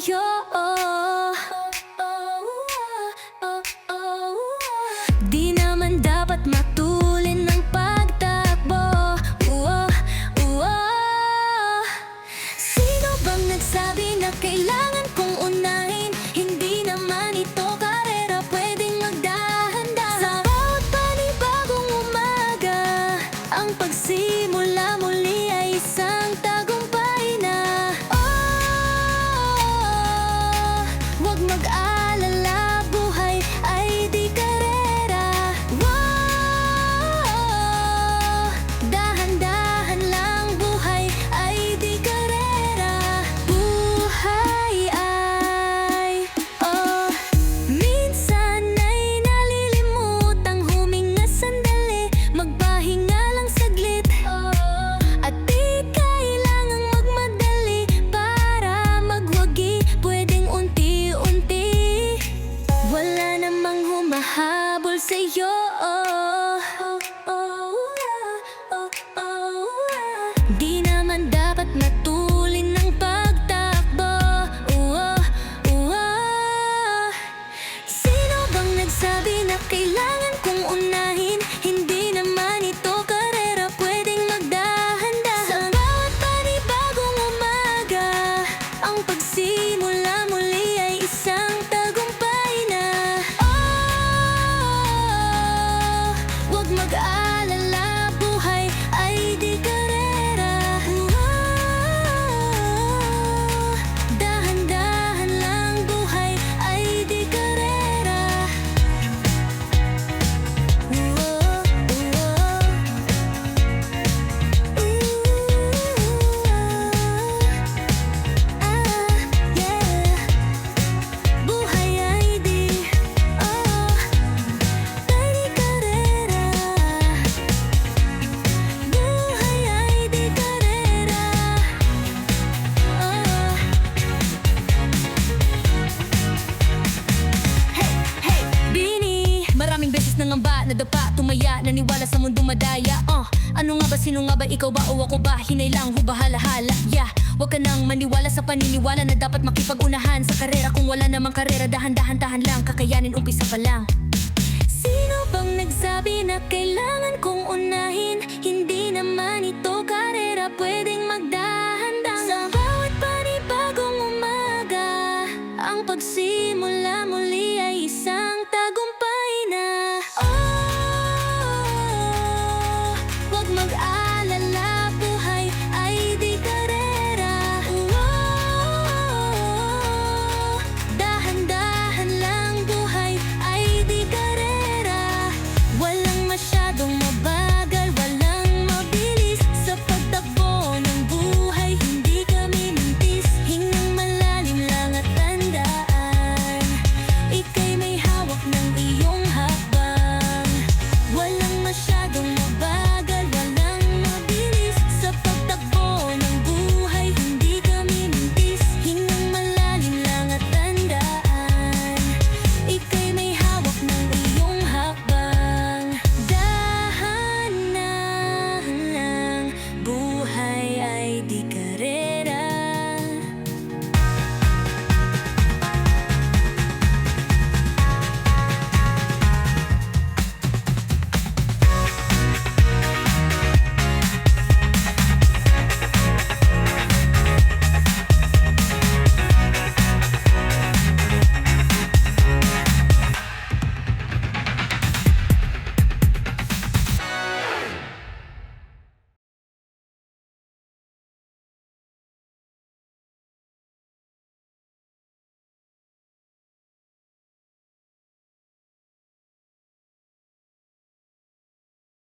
sa'yo. Di naman dapat matulin ng pagtakbo. Sino bang nagsabi na kailangan kong unahin? Hindi naman ito karera, pwedeng magdahan-dahan. Sa bawat panibagong umaga, ang pagsimula muli ay isang tagumpay na. Huwag mag-alala, buhay ay di karera. Dahan-dahan lang, buhay ay di karera. Buhay ay, minsan ay nalilimutang huminga sandali, magpahinga lang saglit. At di kailangang magmadali para magwagi, pwedeng unti-unti. Wala namang humahabol sa'yo. Di naman dapat matulin ng pagtakbo. Sino bang nagsabi na kailangan kong unahin? Hindi naman ito karera, pwedeng magdahan-dahan. Sa bawat panibagong umaga, ang pagsimula muli ay isang tagumpay na. Huwag mag-alala, buhay ay di karera. Dahan-dahan lang, buhay ay di karera. Buhay ay di karera. Buhay ay di karera. Hey, Bini, maraming beses nangamba, nadapa, tumaya, naniwala sa mundong madaya. Ano nga ba, sino nga ba, ikaw ba o ako ba? Hinay lang, hubahala-hala, yeah. Huwag ka nang maniwala sa paniniwala na dapat makipag-unahan sa karera. Kung wala namang karera, dahan-dahan lang, kakayanin umpisa pa lang. Sino bang nagsabi na kailangan kong unahin? Hindi naman ito karera, pwede